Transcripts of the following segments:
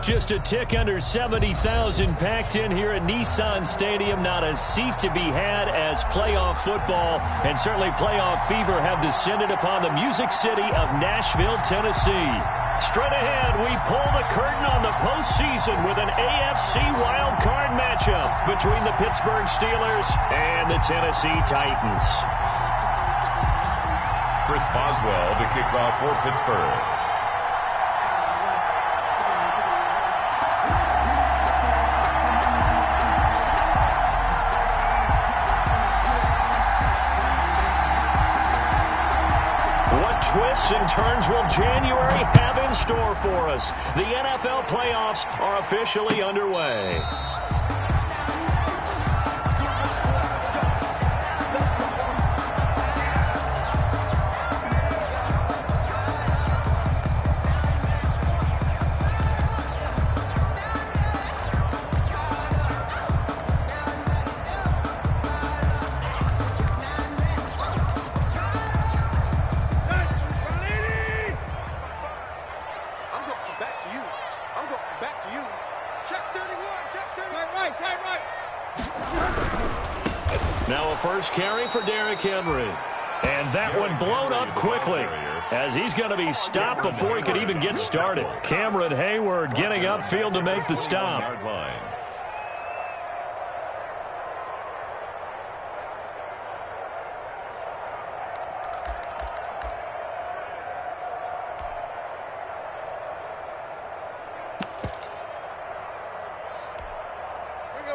Just a tick under 70,000 packed in here at Nissan Stadium. Not a seat to be had as playoff football and certainly playoff fever have descended upon the Music City of Nashville, Tennessee. Straight ahead, we pull the curtain on the postseason with an AFC wildcard matchup between the Pittsburgh Steelers and the Tennessee Titans. Chris Boswell to kick off for Pittsburgh. Twists and turns will January have in store for us? The NFL playoffs are officially underway. Now a first carry for Derrick Henry. And that one blown up quickly as he's going to be stopped before he could even get started. Cameron Hayward getting upfield to make the stop.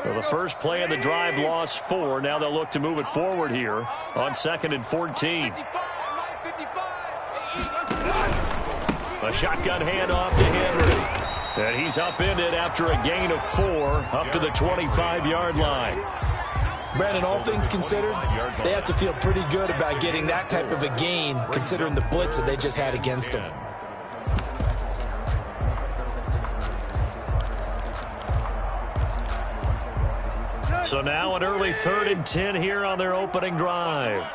So the first play of the drive lost 4. Now they'll look to move it forward here on 2nd and 14. A shotgun handoff to Henry. And he's upended after a gain of 4 up to the 25-yard line. Brandon, all things considered, they have to feel pretty good about getting that type of a gain considering the blitz that they just had against them. So now an early 3rd and 10 here on their opening drive.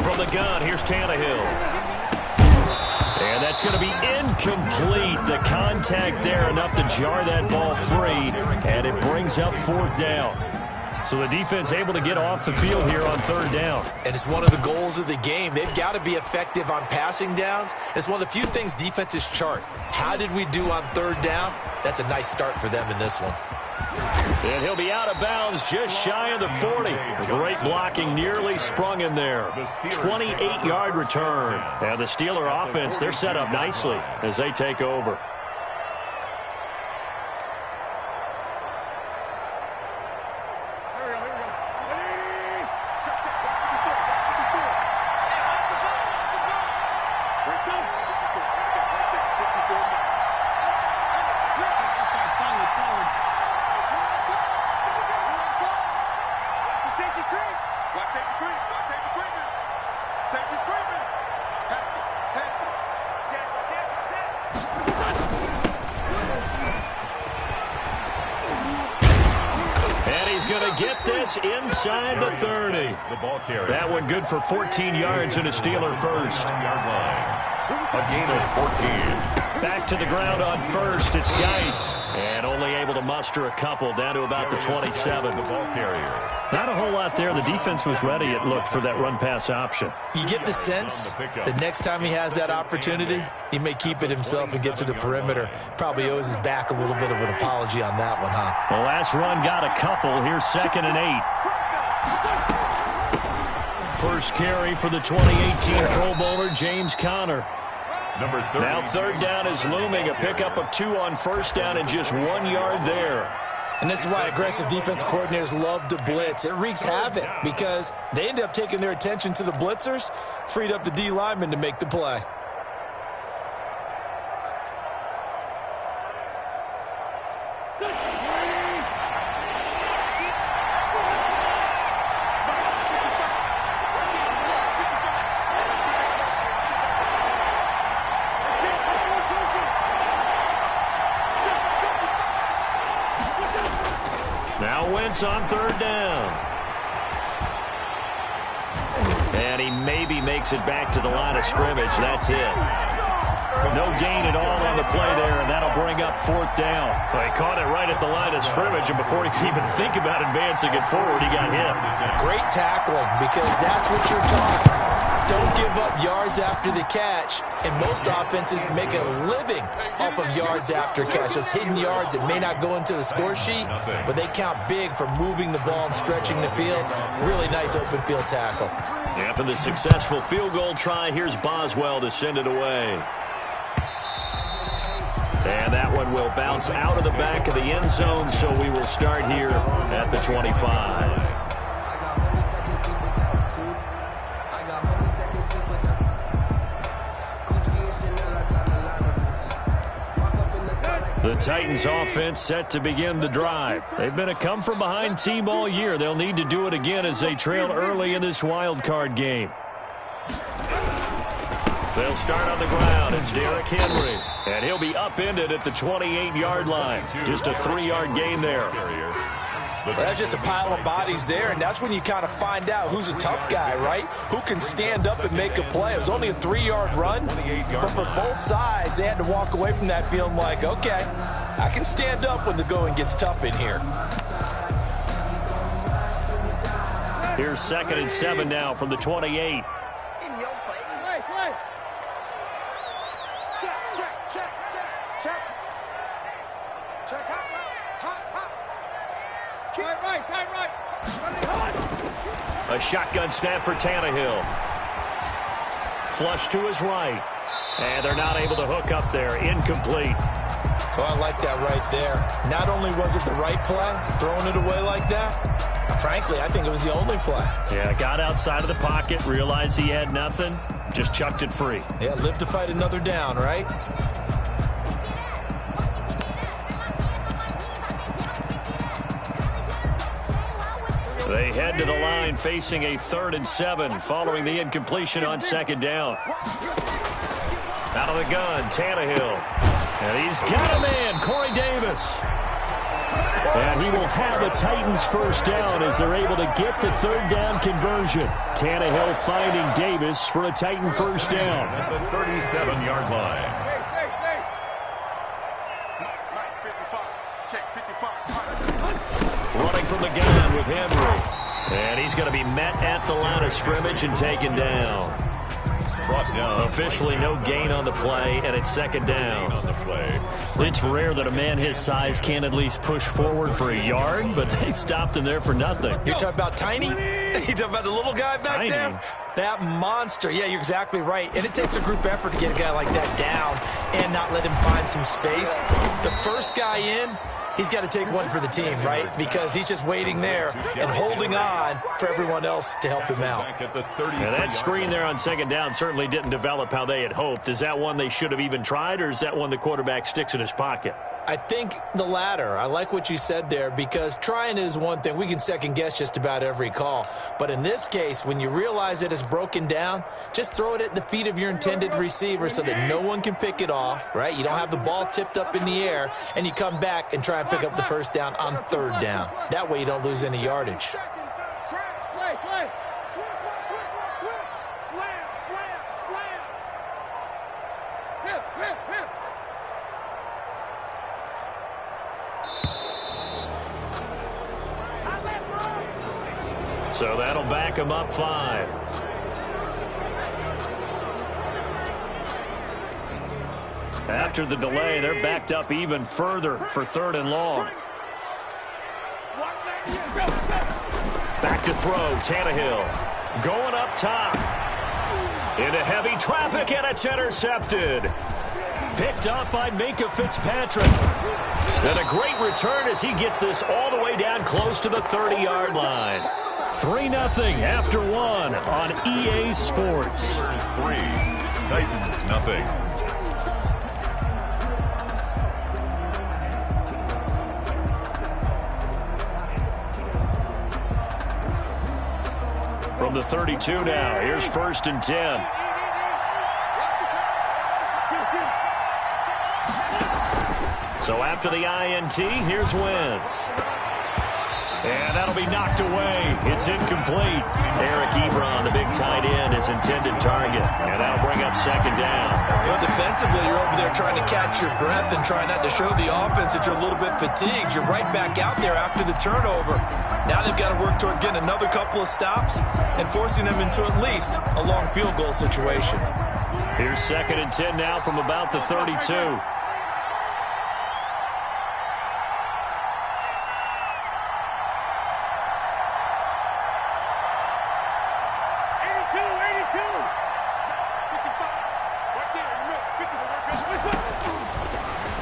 From the gun, here's Tannehill. And that's going to be incomplete. The contact there enough to jar that ball free, and it brings up 4th down. So the defense able to get off the field here on 3rd down. And it's one of the goals of the game. They've got to be effective on passing downs. It's one of the few things defenses chart. How did we do on 3rd down? That's a nice start for them in this one. And he'll be out of bounds just shy of the 40. Great blocking, nearly sprung him there. 28-yard return. And the Steeler offense, they're set up nicely as they take over. Inside the 30. That one good for 14 yards and a Steeler first. A gain of 14. Back to the ground on 1st. It's Geis. And only able to muster a couple down to about the 27. Not a whole lot there. The defense was ready, it looked, for that run-pass option. You get the sense that next time he has that opportunity, he may keep it himself and get to the perimeter. Probably owes his back a little bit of an apology on that one, huh? The last run got a couple. Here's 2nd and 8. First carry for the 2018 Pro Bowler, James Conner. Now 3rd down is looming. A pickup of 2 on 1st down and just 1 yard there. And this is why aggressive defense coordinators love to blitz. It wreaks havoc because they end up taking their attention to the blitzers, freed up the D lineman to make the play. Now Wentz on 3rd down. And he maybe makes it back to the line of scrimmage. That's it. No gain at all on the play there, and that'll bring up 4th down. Well, he caught it right at the line of scrimmage, and before he could even think about advancing it forward, he got hit. Great tackling, because that's what you're taught. Don't give up yards after the catch, and most offenses make a living off of yards after catch. Those hidden yards that may not go into the score sheet, but they count big for moving the ball and stretching the field. Really nice open field tackle. After the successful field goal try, here's Boswell to send it away. And that one will bounce out of the back of the end zone, so we will start here at the 25. The Titans offense set to begin the drive. They've been a come-from-behind team all year. They'll need to do it again as they trail early in this wild card game. They'll start on the ground. It's Derrick Henry. And he'll be upended at the 28-yard line. Just a 3-yard gain there. Well, that's just a pile of bodies there, and that's when you kind of find out who's a tough guy, right? Who can stand up and make a play. It was only a 3-yard run, but for both sides, they had to walk away from that feeling like, okay, I can stand up when the going gets tough in here. Here's 2nd and 7 now from the 28. A shotgun snap for Tannehill. Flush to his right. And they're not able to hook up there. Incomplete. Oh, I like that right there. Not only was it the right play, throwing it away like that, frankly, I think it was the only play. Yeah, got outside of the pocket, realized he had nothing, just chucked it free. Yeah, live to fight another down, right? They head to the line facing a 3rd and 7 following the incompletion on 2nd down. Out of the gun, Tannehill. And he's got a man, Corey Davis. And he will have a Titans 1st down as they're able to get the 3rd down conversion. Tannehill finding Davis for a Titan 1st down. At the 37-yard line. Running from the gun with Henry. And he's going to be met at the line of scrimmage and taken down. Brought down. Officially no gain on the play, and it's 2nd down. On the play. It's rare that a man his size can't at least push forward for a yard, but they stopped him there for nothing. You're talking about Tiny? You're talking about the little guy back Tiny. there? That monster. Yeah, you're exactly right. And it takes a group effort to get a guy like that down and not let him find some space. The first guy in, he's got to take one for the team, right? Because he's just waiting there and holding on for everyone else to help him out. And that screen there on 2nd down certainly didn't develop how they had hoped. Is that one they should have even tried, or is that one the quarterback sticks in his pocket? I think the latter. I like what you said there, because trying is one thing. We can second guess just about every call. But in this case, when you realize it is broken down, just throw it at the feet of your intended receiver so that no one can pick it off, right? You don't have the ball tipped up in the air, and you come back and try and pick up the 1st down on 3rd down. That way you don't lose any yardage. So that'll back him up 5. After the delay, they're backed up even further for 3rd and long. Back to throw, Tannehill. Going up top. Into heavy traffic, and it's intercepted. Picked up by Minkah Fitzpatrick. And a great return as he gets this all the way down close to the 30-yard line. 3-0 after 1 on EA Sports. 3, Titans nothing. From the 32 now, here's 1st and 10. So after the INT, here's Wentz. And that'll be knocked away. It's incomplete. Eric Ebron, the big tight end, his intended target. And that'll bring up second down. Well, defensively, you're over there trying to catch your breath and try not to show the offense that you're a little bit fatigued. You're right back out there after the turnover. Now they've got to work towards getting another couple of stops and forcing them into at least a long field goal situation. Here's 2nd and 10 now from about the 32.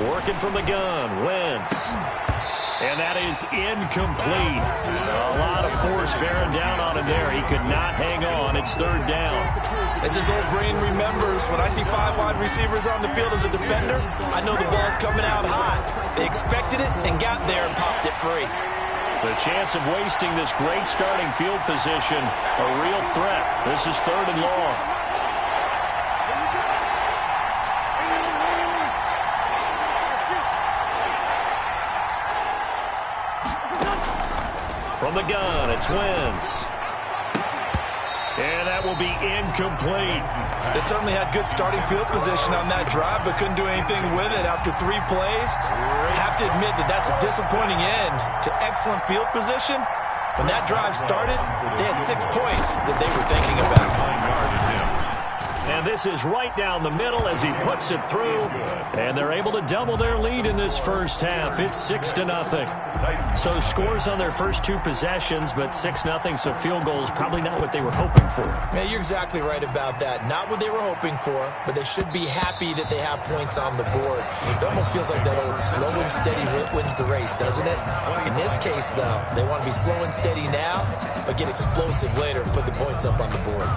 Working from the gun, Wentz. And that is incomplete. A lot of force bearing down on him there. He could not hang on. It's 3rd down. As his old brain remembers, when I see 5 wide receivers on the field as a defender, I know the ball's coming out high. They expected it and got there and popped it free. The chance of wasting this great starting field position, a real threat. This is 3rd and long. From the gun, it's Wentz. And that will be incomplete. They certainly had good starting field position on that drive, but couldn't do anything with it after 3 plays. Have to admit that that's a disappointing end to excellent field position. When that drive started, they had 6 points that they were thinking about. And this is right down the middle as he puts it through. And they're able to double their lead in this first half. It's 6-0. So scores on their first 2 possessions, but 6-0, so field goal is probably not what they were hoping for. Yeah, you're exactly right about that. Not what they were hoping for, but they should be happy that they have points on the board. It almost feels like that old slow and steady wins the race, doesn't it? In this case, though, they want to be slow and steady now, but get explosive later and put the points up on the board.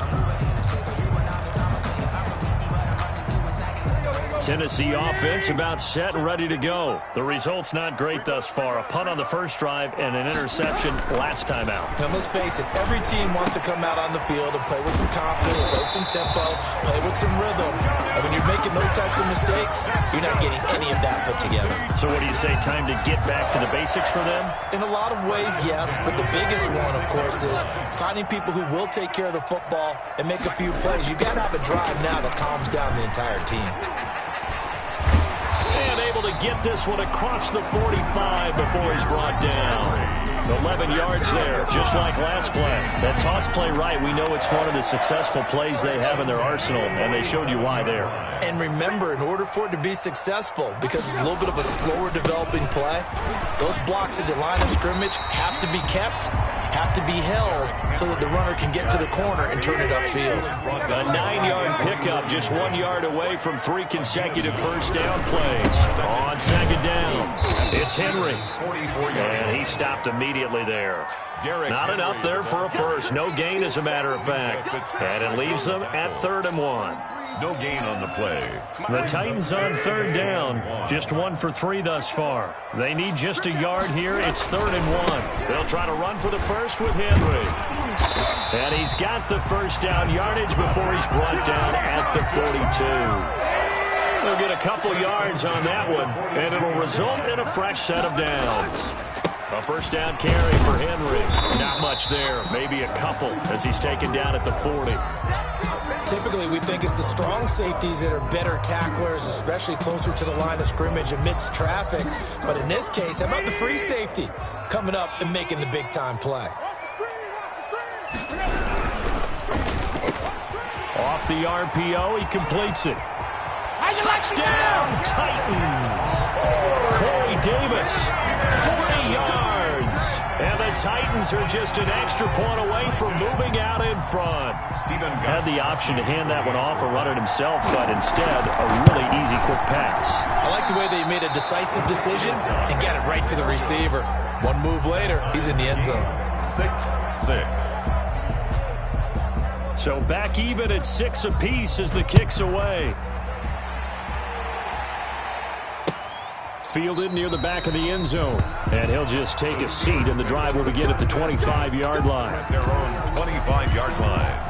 Tennessee offense about set and ready to go. The result's not great thus far. A punt on the first drive and an interception last time out. Now, let's face it, every team wants to come out on the field and play with some confidence, play some tempo, play with some rhythm. And when you're making those types of mistakes, you're not getting any of that put together. So what do you say, time to get back to the basics for them? In a lot of ways, yes, but the biggest one, of course, is finding people who will take care of the football and make a few plays. You've got to have a drive now that calms down the entire team. And able to get this one across the 45 before he's brought down. 11 yards there, just like last play. That toss play right, we know it's one of the successful plays they have in their arsenal, and they showed you why there. And remember, in order for it to be successful, because it's a little bit of a slower developing play, those blocks at the line of scrimmage have to be kept, have to be held, so that the runner can get to the corner and turn it upfield. A 9-yard pickup, just 1 yard away from 3 consecutive first down plays. On second down, it's Henry. And he stopped immediately there. Not enough there for a first. No gain, as a matter of fact. And it leaves them at 3rd and 1. No gain on the play. The Titans on 3rd down. Just 1 for 3 thus far. They need just a yard here. It's 3rd and 1. They'll try to run for the first with Henry. And he's got the first down yardage before he's brought down at the 42. They'll get a couple yards on that one, and it'll result in a fresh set of downs. A first down carry for Henry. Not much there. Maybe a couple as he's taken down at the 40. Typically, we think it's the strong safeties that are better tacklers, especially closer to the line of scrimmage amidst traffic. But in this case, how about the free safety coming up and making the big-time play? Off the RPO, he completes it. Touchdown, Titans! Corey Davis, 40 yards. And the Titans are just an extra point away from moving out in front. Had the option to hand that one off or run it himself, but instead, a really easy, quick pass. I like the way they made a decisive decision and got it right to the receiver. One move later, he's in the end zone. 6-6. So back even at 6 apiece as the kick's away. Fielded near the back of the end zone. And he'll just take a seat, and the drive will begin at the 25-yard line. At their own 25-yard line.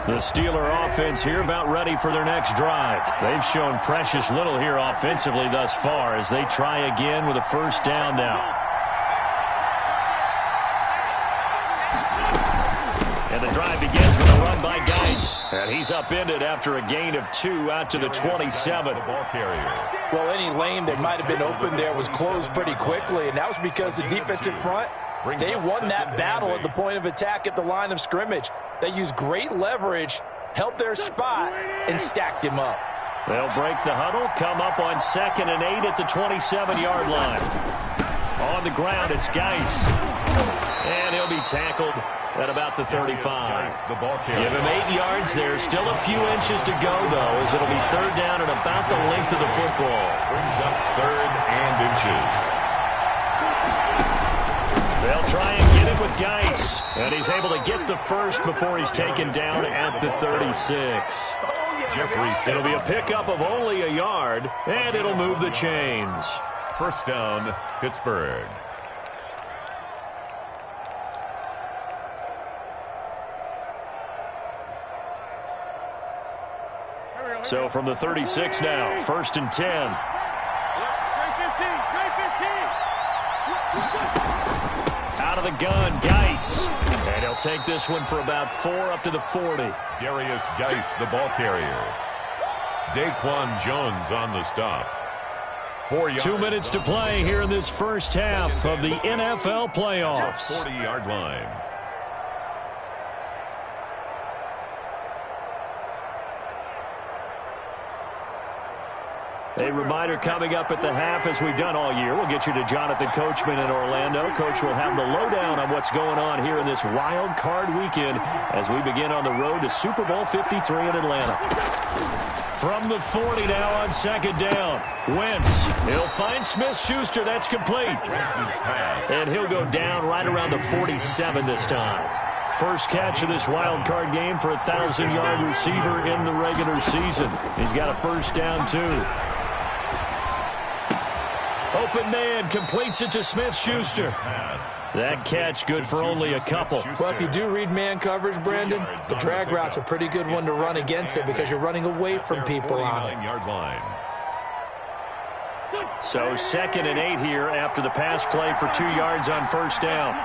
The Steeler offense here about ready for their next drive. They've shown precious little here offensively thus far as they try again with a first down now. And the drive begins with a run by Geis. And he's upended after a gain of 2 out to the 27. Well, any lane that might have been open there was closed pretty quickly, and that was because the defensive front, they won that battle at the point of attack at the line of scrimmage. They used great leverage, held their spot, and stacked him up. They'll break the huddle, come up on 2nd and 8 at the 27-yard line. On the ground, it's Geis. And he'll be tackled at about the 35. Give him 8 yards there. Still a few inches to go, though, as it'll be 3rd down and about the length of the football. Brings up 3rd and inches. They'll try and get it with Geis. And he's able to get the first before he's taken down at the 36. It'll be a pickup of only a yard, and it'll move the chains. First down, Pittsburgh. So from the 36 now, 1st and 10. Out of the gun, Geis. And he'll take this one for about 4 up to the 40. Darius Geis, the ball carrier. Daquan Jones on the stop. 4 yards. 2 minutes to play here in this first half of the NFL playoffs. 40-yard line. A reminder coming up at the half, as we've done all year. We'll get you to Jonathan Coachman in Orlando. Coach will have the lowdown on what's going on here in this wild card weekend as we begin on the road to Super Bowl 53 in Atlanta. From the 40 now on 2nd down. Wentz. He'll find Smith-Schuster. That's complete. And he'll go down right around the 47 this time. First catch of this wild card game for a 1,000-yard receiver in the regular season. He's got a first down, too. Open man completes it to Smith-Schuster. That catch good for only a couple. Well, if you do read man coverage, Brandon, the drag route's a pretty good one to run against it because you're running away from people on it. So 2nd and 8 here after the pass play for 2 yards on first down.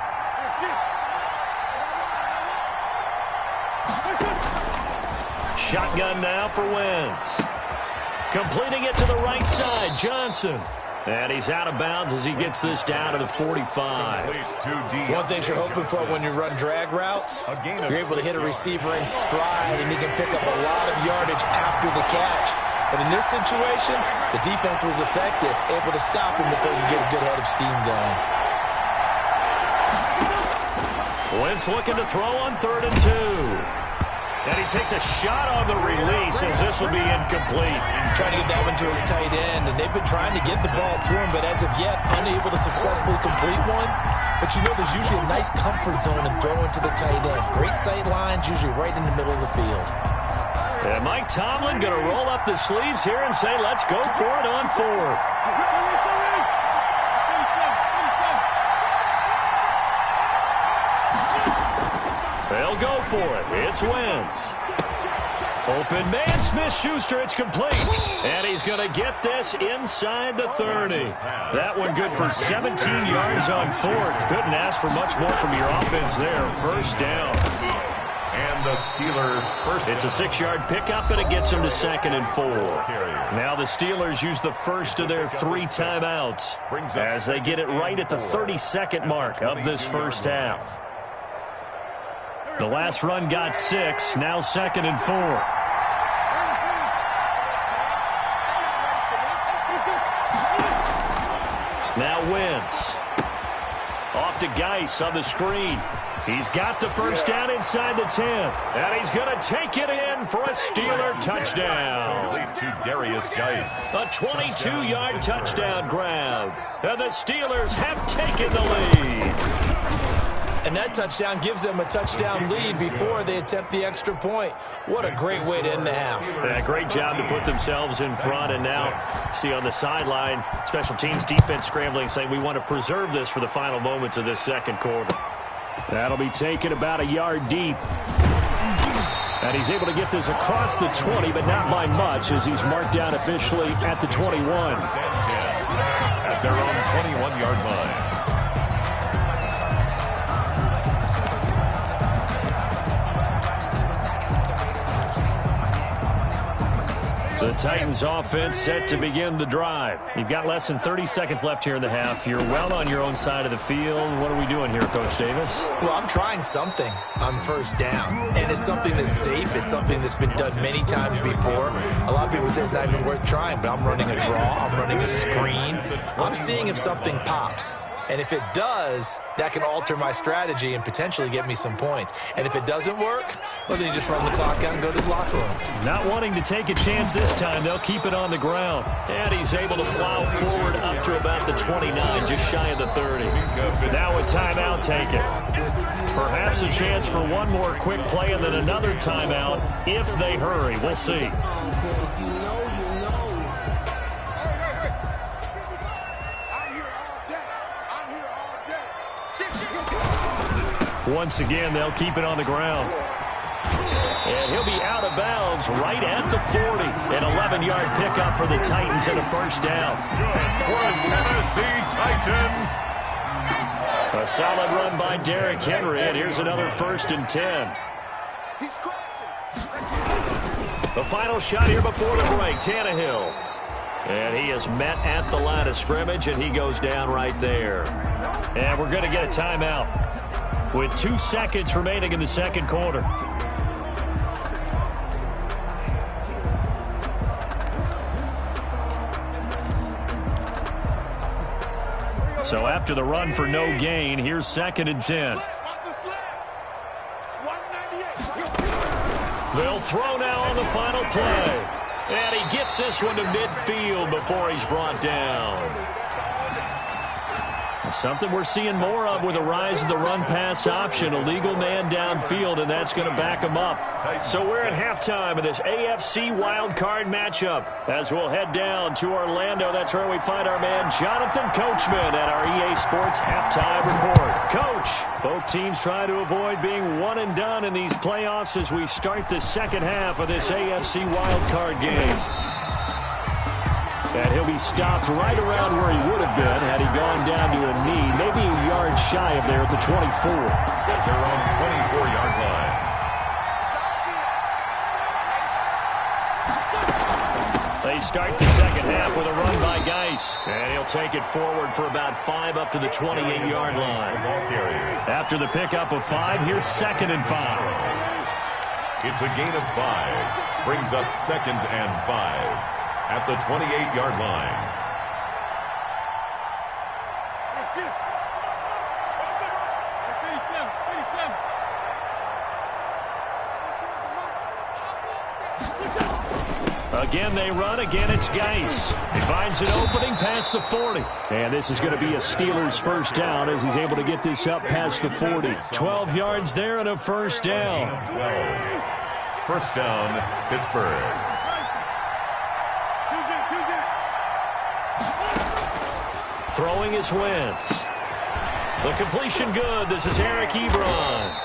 Shotgun now for Wentz. Completing it to the right side, Johnson. And he's out of bounds as he gets this down to the 45. One thing you're hoping for when you run drag routes, you're able to hit a receiver in stride, and he can pick up a lot of yardage after the catch. But in this situation, the defense was effective, able to stop him before you get a good head of steam going. Wentz looking to throw on 3rd and 2. And he takes a shot on the release as this will be incomplete. Trying to get that one to his tight end, and they've been trying to get the ball to him, but as of yet, unable to successfully complete one. But you know there's usually a nice comfort zone in throwing to the tight end. Great sight lines, usually right in the middle of the field. And Mike Tomlin going to roll up the sleeves here and say, let's go for it on 4th. They'll go for it. It's Wentz. Open man, Smith-Schuster. It's complete. And he's going to get this inside the 30. That one good for 17 yards on 4th. Couldn't ask for much more from your offense there. First down. And the Steeler first. It's a 6-yard pickup, and it gets them to 2nd and 4. Now the Steelers use the first of their 3 timeouts as they get it right at the 32nd mark of this first half. The last run got 6, now 2nd and 4. Now Wentz. Off to Geis on the screen. He's got the first down inside the 10. And he's going to take it in for a Steeler touchdown. To Darius Geis. A 22-yard touchdown grab. And the Steelers have taken the lead. And that touchdown gives them a touchdown lead before they attempt the extra point. What a great way to end the half. Yeah, great job to put themselves in front. And now, see on the sideline, special teams defense scrambling, saying we want to preserve this for the final moments of this second quarter. That'll be taken about a yard deep. And And he's able to get this across the 20, but not by much, as he's marked down officially at the 21. At their own 21-yard line. The Titans offense set to begin the drive. You've got less than 30 seconds left here in the half. You're well on your own side of the field. What are we doing here, Coach Davis? Well, I'm trying something on first down, and it's something that's safe. It's something that's been done many times before. A lot of people say it's not even worth trying, but I'm running a draw. I'm running a screen. I'm seeing if something pops. And if it does, that can alter my strategy and potentially get me some points. And if it doesn't work, well, then you just run the clock out and go to the locker room. Not wanting to take a chance this time, they'll keep it on the ground. And he's able to plow forward up to about the 29, just shy of the 30. Now a timeout taken. Perhaps a chance for one more quick play and then another timeout if they hurry. We'll see. Once again, they'll keep it on the ground. And he'll be out of bounds right at the 40. An 11-yard pickup for the Titans and a first down. Good for a Tennessee Titan. A solid run by Derrick Henry, and here's another 1st and 10. The final shot here before the break, Tannehill. And he is met at the line of scrimmage, and he goes down right there. And we're going to get a timeout with 2 seconds remaining in the second quarter. So after the run for no gain, here's 2nd and 10. They'll throw now on the final play. And he gets this one to midfield before he's brought down. Something we're seeing more of with the rise of the run-pass option. A legal man downfield, and that's going to back him up. So we're at halftime of this AFC wildcard matchup. As we'll head down to Orlando, that's where we find our man Jonathan Coachman at our EA Sports Halftime Report. Coach, both teams try to avoid being one and done in these playoffs as we start the second half of this AFC wildcard game. And he'll be stopped right around where he would have been had he gone down to a knee, maybe a yard shy of there at the 24. At their own 24-yard line. They start the second half with a run by Geis. And he'll take it forward for about 5 up to the 28-yard line. After the pickup of 5, here's 2nd and 5. It's a gain of 5. Brings up 2nd and 5. At the 28-yard line. Again they run, again it's Geis. He finds an opening past the 40. And this is going to be a Steelers first down as he's able to get this up past the 40. 12 yards there and a first down. 12. First down, Pittsburgh. Throwing is Wentz. The completion good. This is Eric Ebron.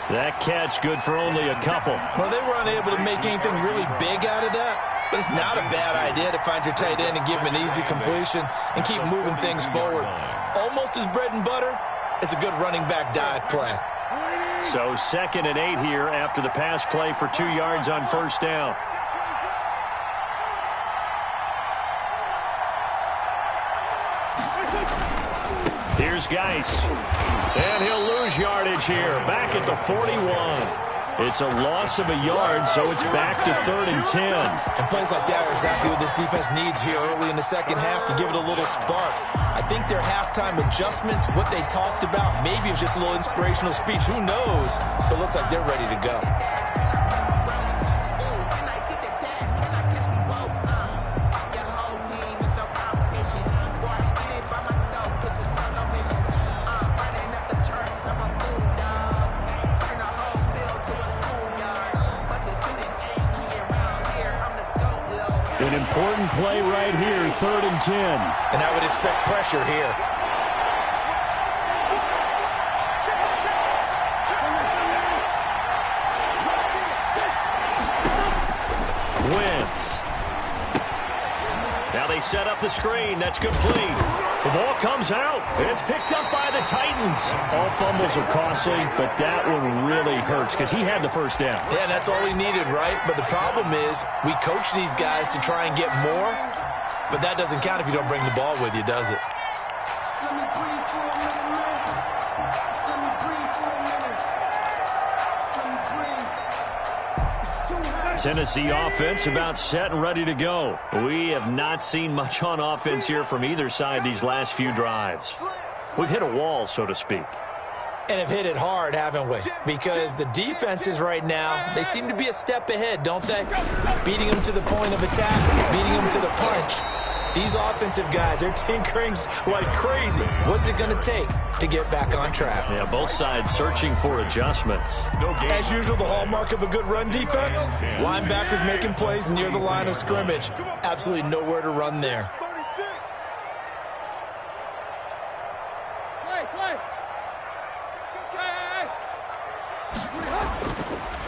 That catch good for only a couple. Well, they were unable to make anything really big out of that, but it's not a bad idea to find your tight end and give him an easy completion and keep moving things forward. Almost as bread and butter as a good running back dive play. So 2nd and 8 here after the pass play for 2 yards on first down. Here's Geis. And he'll lose yardage here. Back at the 41. It's a loss of a yard, so it's back to 3rd and 10. And plays like that are exactly what this defense needs here early in the second half to give it a little spark. I think their halftime adjustment, what they talked about, maybe it was just a little inspirational speech. Who knows? But looks like they're ready to go. An important play right here, 3rd and 10. And I would expect pressure here. Wentz. Now they set up the screen. That's complete. The ball comes out. It's picked up by the Titans. All fumbles are costly, but that one really hurts because he had the first down. Yeah, that's all he needed, right? But the problem is we coach these guys to try and get more, but that doesn't count if you don't bring the ball with you, does it? Tennessee offense about set and ready to go. We have not seen much on offense here from either side these last few drives. We've hit a wall, so to speak. And have hit it hard, haven't we? Because the defenses right now, they seem to be a step ahead, don't they? Beating them to the point of attack, beating them to the punch. These offensive guys, they're tinkering like crazy. What's it going to take to get back on track? Yeah, both sides searching for adjustments. As usual, the hallmark of a good run defense, linebackers making plays near the line of scrimmage. Absolutely nowhere to run there.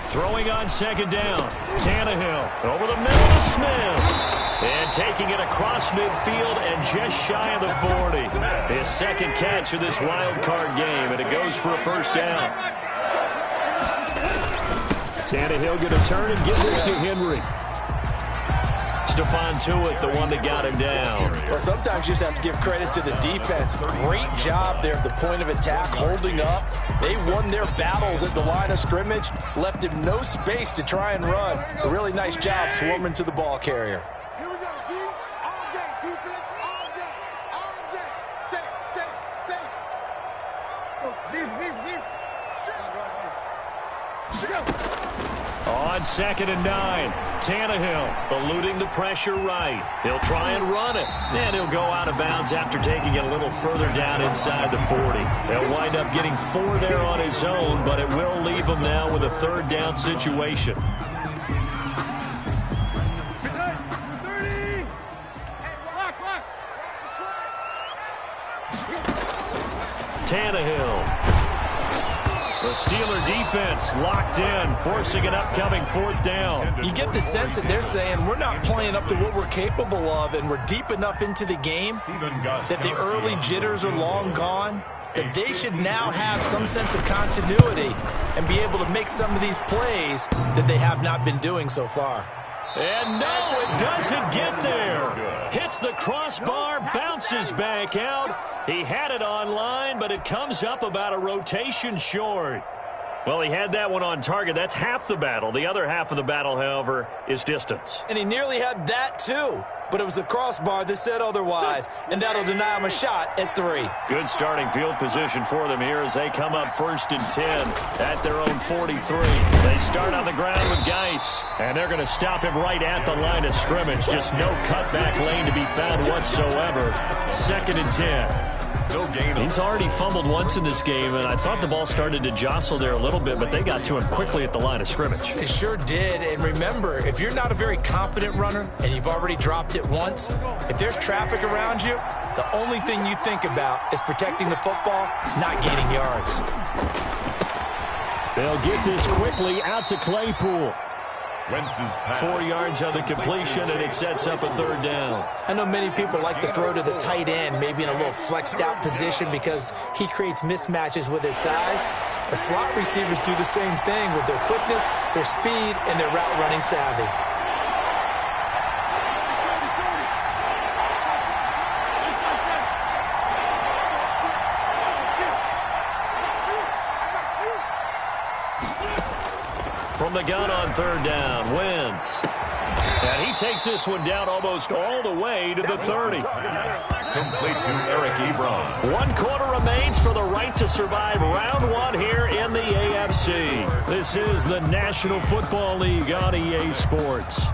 Throwing on second down. Tannehill over the middle to Smith. And taking it across midfield and just shy of the 40. His second catch of this wild card game, and it goes for a first down. Tannehill going to turn and give this to Henry. Stephon Tuitt, the one that got him down. Well, sometimes you just have to give credit to the defense. Great job there at the point of attack, holding up. They won their battles at the line of scrimmage, left him no space to try and run. A really nice job swarming to the ball carrier. Here we go, D. All day, defense, all day, all day. Say. On second and 9, Tannehill eluding the pressure right. He'll try and run it, and he'll go out of bounds after taking it a little further down inside the 40. He'll wind up getting 4 there on his own, but it will leave him now with a third down situation. Tannehill. The Steeler defense locked in, forcing an upcoming fourth down. You get the sense that they're saying we're not playing up to what we're capable of, and we're deep enough into the game that the early jitters are long gone, that they should now have some sense of continuity and be able to make some of these plays that they have not been doing so far. And no, it doesn't get there. Hits the crossbar, bounces back out. He had it online, but it comes up about a rotation short. Well, he had that one on target. That's half the battle. The other half of the battle, however, is distance. And he nearly had that, too. But it was the crossbar that said otherwise, and that'll deny him a shot at 3. Good starting field position for them here as they come up 1st and 10 at their own 43. They start on the ground with Geis, and they're going to stop him right at the line of scrimmage. Just no cutback lane to be found whatsoever. 2nd and 10. No gain. He's already fumbled once in this game, and I thought the ball started to jostle there a little bit, but they got to him quickly at the line of scrimmage. They sure did. And remember, if you're not a very confident runner and you've already dropped it once, if there's traffic around you, the only thing you think about is protecting the football, not gaining yards. They'll get this quickly out to Claypool. Wentz's pass. 4 yards on the completion, and it sets up a third down. I know many people like to throw to the tight end, maybe in a little flexed out position because he creates mismatches with his size. The slot receivers do the same thing with their quickness, their speed, and their route running savvy. From the gun on third down, Wentz. And he takes this one down almost all the way to the 30. Complete to Eric Ebron. 1 quarter remains for the right to survive round 1 here in the AFC. This is the National Football League on EA Sports.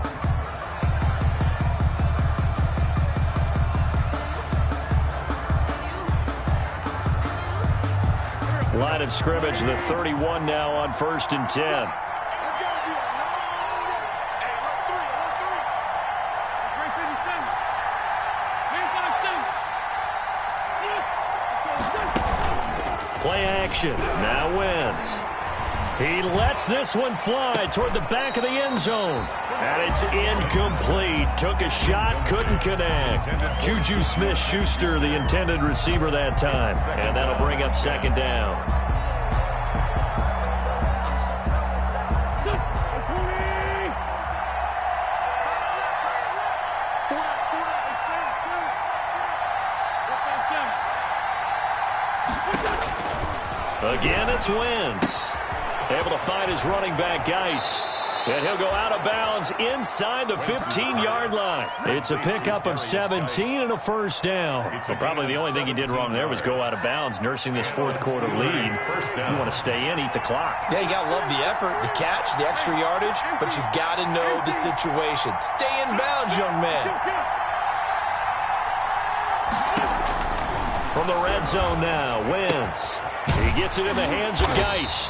Line of scrimmage, the 31 now on 1st and 10. Play action. Now Wentz. He lets this one fly toward the back of the end zone. And it's incomplete. Took a shot, couldn't connect. Juju Smith-Schuster, the intended receiver that time. And that'll bring up second down. Again, it's Wentz. Able to find his running back, Geis. And he'll go out of bounds inside the 15-yard line. It's a pickup of 17 and a first down. So probably the only thing he did wrong there was go out of bounds, nursing this fourth-quarter lead. You want to stay in, eat the clock. Yeah, you got to love the effort, the catch, the extra yardage, but you got to know the situation. Stay in bounds, young man. From the red zone now, Wentz. He gets it in the hands of Geis.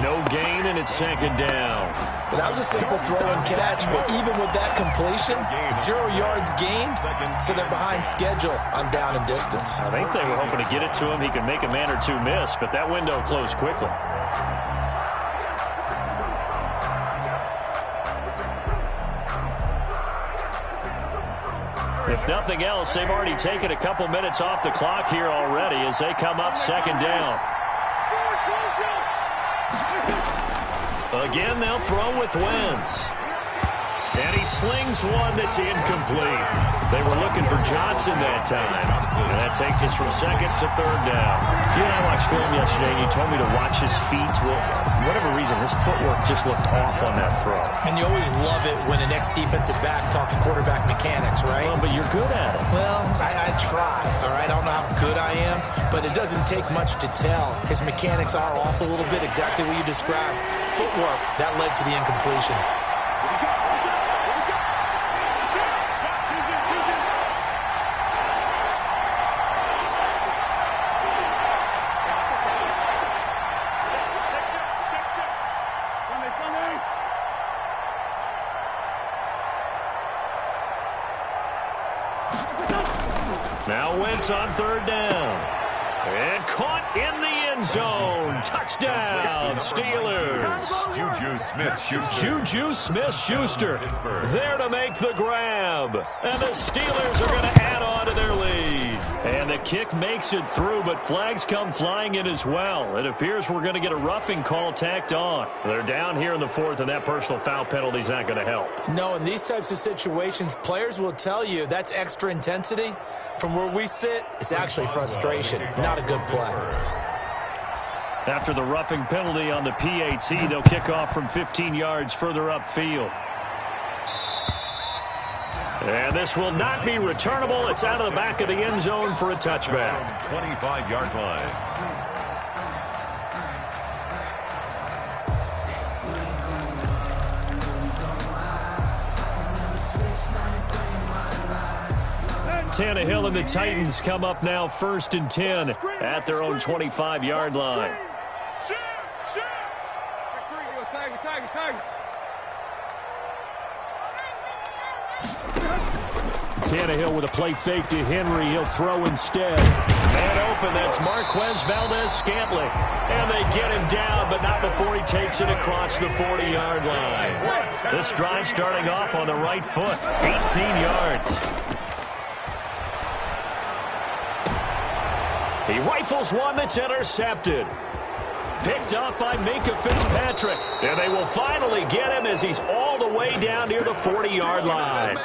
No gain, and it's second down. Well, that was a simple throw and catch, but even with that completion, 0 yards gained, so they're behind schedule on down and distance. I think they were hoping to get it to him. He could make a man or two miss, but that window closed quickly. If nothing else, they've already taken a couple minutes off the clock here already as they come up second down. Again, they'll throw with Wentz. And he slings one that's incomplete. They were looking for Johnson that time. And that takes us from second to third down. You and I watched film yesterday, and you told me to watch his feet. Well, for whatever reason, his footwork just looked off on that throw. And you always love it when the next defensive back talks quarterback mechanics, right? Well, but you're good at it. Well, I try, all right? I don't know how good I am, but it doesn't take much to tell. His mechanics are off a little bit, exactly what you described. Footwork, that led to the incompletion. Now Wentz on third down. And caught in the end zone. Touchdown, Steelers. Juju Smith-Schuster. Juju Smith-Schuster there to make the grab. And the Steelers are going to add on to their lead. And the kick makes it through, but flags come flying in as well. It appears we're going to get a roughing call tacked on. They're down here in the fourth, and that personal foul penalty is not going to help. No, in these types of situations, players will tell you that's extra intensity. From where we sit, it's actually frustration. Not a good play. After the roughing penalty on the PAT, they'll kick off from 15 yards further upfield. And this will not be returnable. It's out of the back of the end zone for a touchback. 25-yard line. Tannehill and the Titans come up now 1st and 10 at their own 25-yard line. Tannehill with a play fake to Henry. He'll throw instead. Man open, that's Marquez Valdez-Scantling. And they get him down, but not before he takes it across the 40-yard line. This drive starting off on the right foot. 18 yards. He rifles one that's intercepted. Picked up by Minkah Fitzpatrick. And they will finally get him as he's all the way down near the 40-yard line.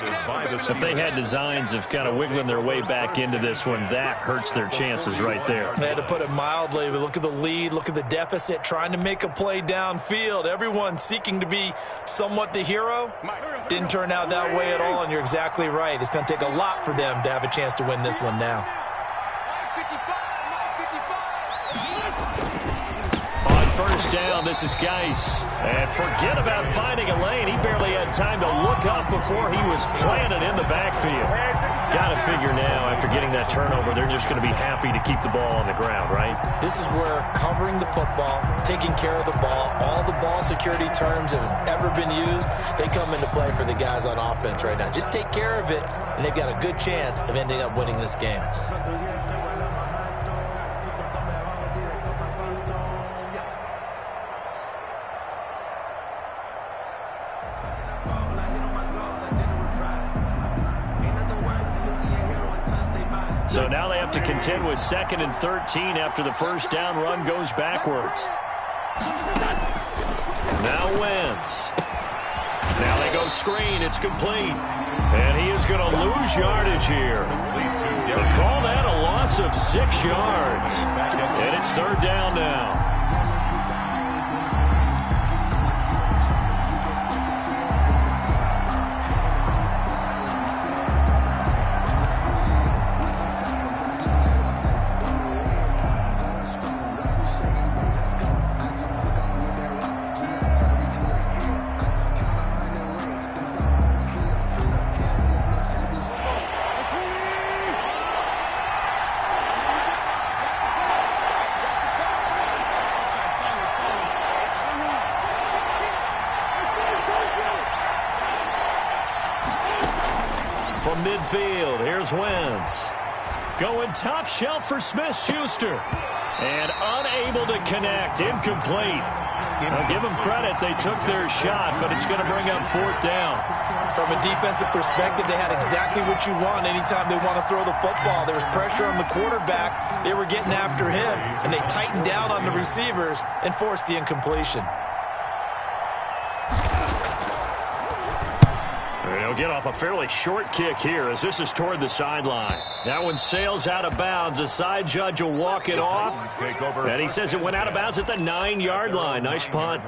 If they had designs of kind of wiggling their way back into this one, that hurts their chances right there. They had to put it mildly, but look at the lead, look at the deficit, trying to make a play downfield. Everyone seeking to be somewhat the hero. Didn't turn out that way at all, and you're exactly right. It's going to take a lot for them to have a chance to win this one now. First down, this is Geis. And forget about finding a lane. He barely had time to look up before he was planted in the backfield. Got to figure now, after getting that turnover, they're just going to be happy to keep the ball on the ground, right? This is where covering the football, taking care of the ball, all the ball security terms that have ever been used, they come into play for the guys on offense right now. Just take care of it, and they've got a good chance of ending up winning this game. So now they have to contend with 2nd and 13 after the first down run goes backwards. Now Wentz. Now they go screen. It's complete. And he is going to lose yardage here. They call that a loss of 6 yards. And it's 3rd down now. From midfield, here's Wentz. Going top shelf for Smith-Schuster. And unable to connect. Incomplete. I'll give them credit. They took their shot, but it's going to bring up 4th down. From a defensive perspective, they had exactly what you want anytime they want to throw the football. There was pressure on the quarterback. They were getting after him, and they tightened down on the receivers and forced the incompletion. They'll get off a fairly short kick here as this is toward the sideline. That one sails out of bounds. The side judge will walk it off. And he says it went out of bounds at the 9-yard line. Nice punt.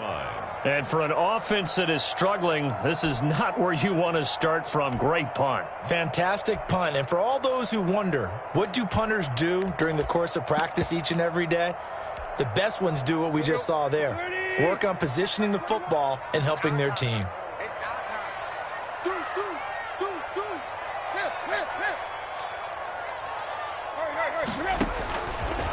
And for an offense that is struggling, this is not where you want to start from. Great punt. Fantastic punt. And for all those who wonder, what do punters do during the course of practice each and every day? The best ones do what we just saw there. Work on positioning the football and helping their team.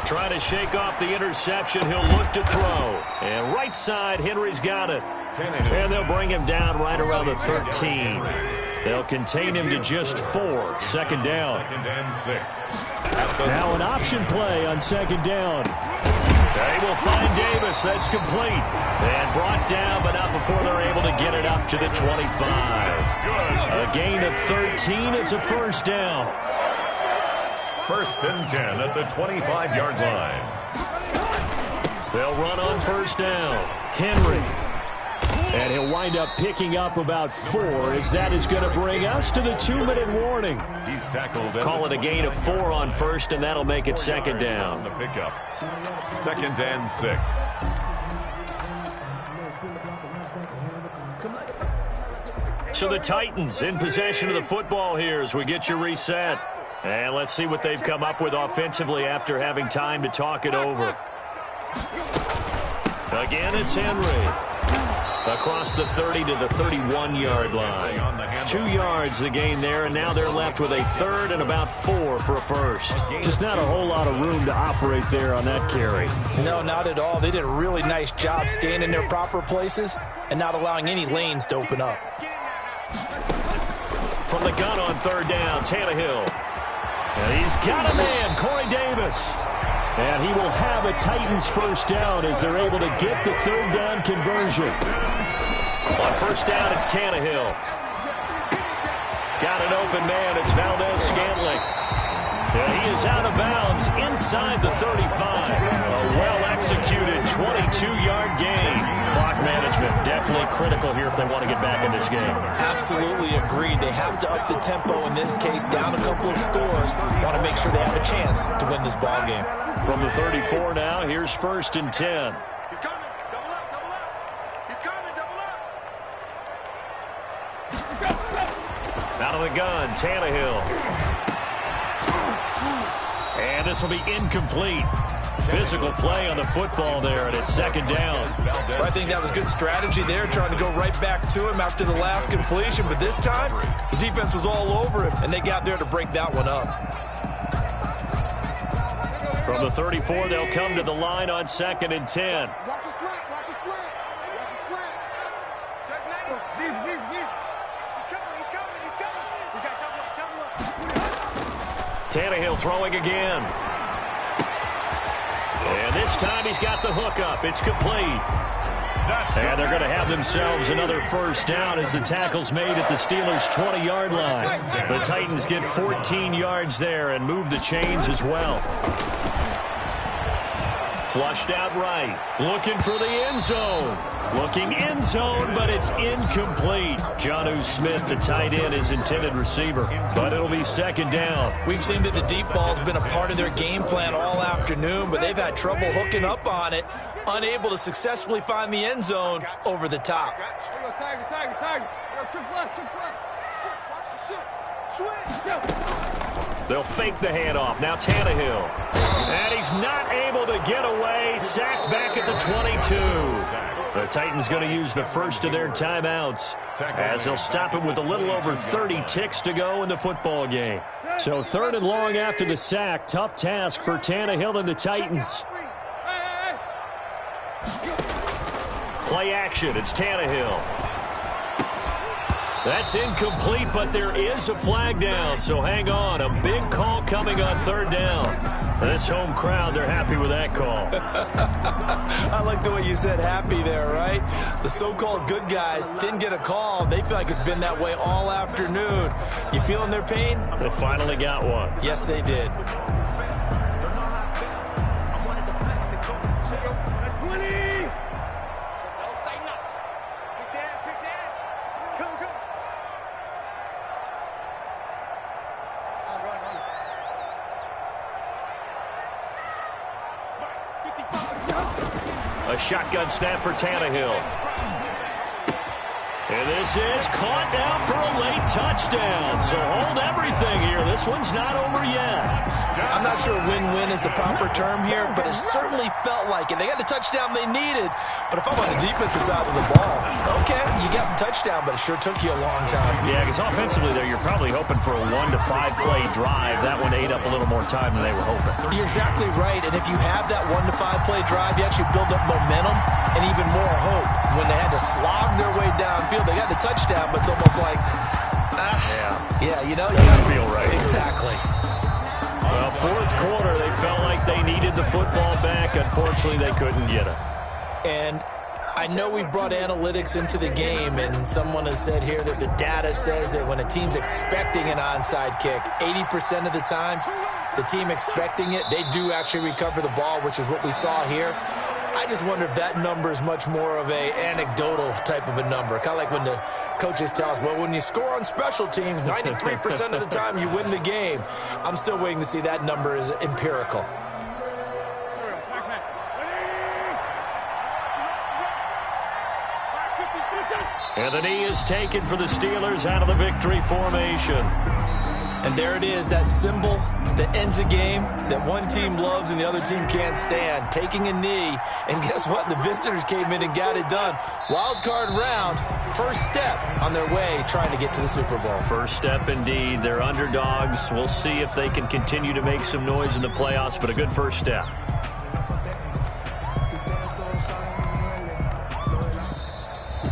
Trying to shake off the interception. He'll look to throw. And right side, Henry's got it. And they'll bring him down right around the 13. They'll contain him to just 4. 2nd down. 2nd and 6. Now an option play on 2nd down. They will find Davis. That's complete. And brought down, but not before they're able to get it up to the 25. A gain of 13. It's a 1st down. 1st and 10 at the 25-yard line. They'll run on 1st down. Henry. And he'll wind up picking up about 4 as that is going to bring us to the 2-minute warning. He's tackled. Call it a gain of 4 on 1st, and that'll make it 2nd down. The pickup. 2nd and 6. So the Titans in possession of the football here as we get you reset. And let's see what they've come up with offensively after having time to talk it over. Again, it's Henry. Across the 30 to the 31-yard line. 2 yards the gain there, and now they're left with a 3rd and about 4 for a 1st. Just not a whole lot of room to operate there on that carry. No, not at all. They did a really nice job staying in their proper places and not allowing any lanes to open up. From the gun on 3rd down, Tannehill. And he's got a man, Corey Davis. And he will have a Titans 1st down as they're able to get the 3rd down conversion. On 1st down, it's Tannehill. Got an open man. It's Valdez-Scantling. And he is out of bounds inside the 35. A well-executed 22-yard gain. Clock management definitely critical here if they want to get back in this game. Absolutely agreed. They have to up the tempo in this case, down a couple of scores. Want to make sure they have a chance to win this ball game. From the 34 now, here's 1st and 10. He's coming. Double up, double up. He's coming, double up. Out of the gun, Tannehill. And this will be incomplete. Physical play on the football there, and it's 2nd down. Well, I think that was good strategy there, trying to go right back to him after the last completion. But this time, the defense was all over him, and they got there to break that one up. From the 34, they'll come to the line on 2nd and 10. Watch a slant, watch a slant. Watch a slant. Check now. He's coming. We got double up. Tannehill throwing again. And this time he's got the hook up. It's complete. And they're going to have themselves another first down as the tackle's made at the Steelers' 20-yard line. The Titans get 14 yards there and move the chains as well. Flushed out right. Looking for the end zone. Looking end zone, but it's incomplete. Jonnu Smith, the tight end, is intended receiver. But it'll be second down. We've seen that the deep ball's been a part of their game plan all afternoon, but they've had trouble hooking up on it, unable to successfully find the end zone over the top. They'll fake the handoff. Now Tannehill. And he's not able to get away. Sacked back at the 22. The Titans going to use the first of their timeouts as they'll stop it with a little over 30 ticks to go in the football game. So third and long after the sack. Tough task for Tannehill and the Titans. Play action. It's Tannehill. That's incomplete, but there is a flag down, so hang on. A big call coming on third down. This home crowd, they're happy with that call. I like the way you said happy there, right? The so-called good guys didn't get a call. They feel like it's been that way all afternoon. You feeling their pain? They finally got one. Yes, they did. A shotgun snap for Tannehill. And this is caught down for a late touchdown. So hold everything here. This one's not over yet. I'm not sure win-win is the proper term here, but it certainly felt like it. They got the touchdown they needed, but if I'm on the defensive side of the ball, okay, you got the touchdown, but it sure took you a long time. Yeah, because offensively there, you're probably hoping for a 1 to 5 play drive. That one ate up a little more time than they were hoping. You're exactly right, and if you have that 1 to 5 play drive, you actually build up momentum and even more hope. When they had to slog their way downfield, they got the touchdown, but it's almost like, yeah, you know, you doesn't feel right. Exactly. Well, fourth quarter, they felt like they needed the football back. Unfortunately, they couldn't get it. And I know we brought analytics into the game, and someone has said here that the data says that when a team's expecting an onside kick, 80% of the time, the team expecting it, they do actually recover the ball, which is what we saw here. I just wonder if that number is much more of a anecdotal type of a number. Kind of like when the coaches tell us, well, when you score on special teams, 93% of the time you win the game. I'm still waiting to see that number is empirical. And the knee is taken for the Steelers out of the victory formation. And there it is, that symbol that ends a game that one team loves and the other team can't stand. Taking a knee, and guess what? The visitors came in and got it done. Wild card round, first step on their way trying to get to the Super Bowl. First step indeed. They're underdogs. We'll see if they can continue to make some noise in the playoffs, but a good first step.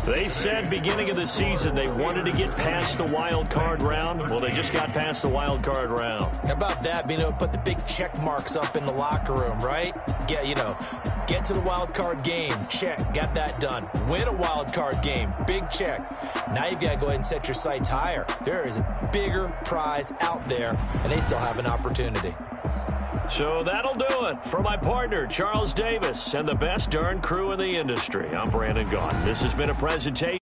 They said beginning of the season they wanted to get past the wild card round. Well, they just got past the wild card round. How about that? Being able to put the big check marks up in the locker room, right? Get to the wild card game. Check. Got that done. Win a wild card game. Big check. Now you've got to go ahead and set your sights higher. There is a bigger prize out there, and they still have an opportunity. So that'll do it for my partner, Charles Davis, and the best darn crew in the industry. I'm Brandon Gaudin. This has been a presentation.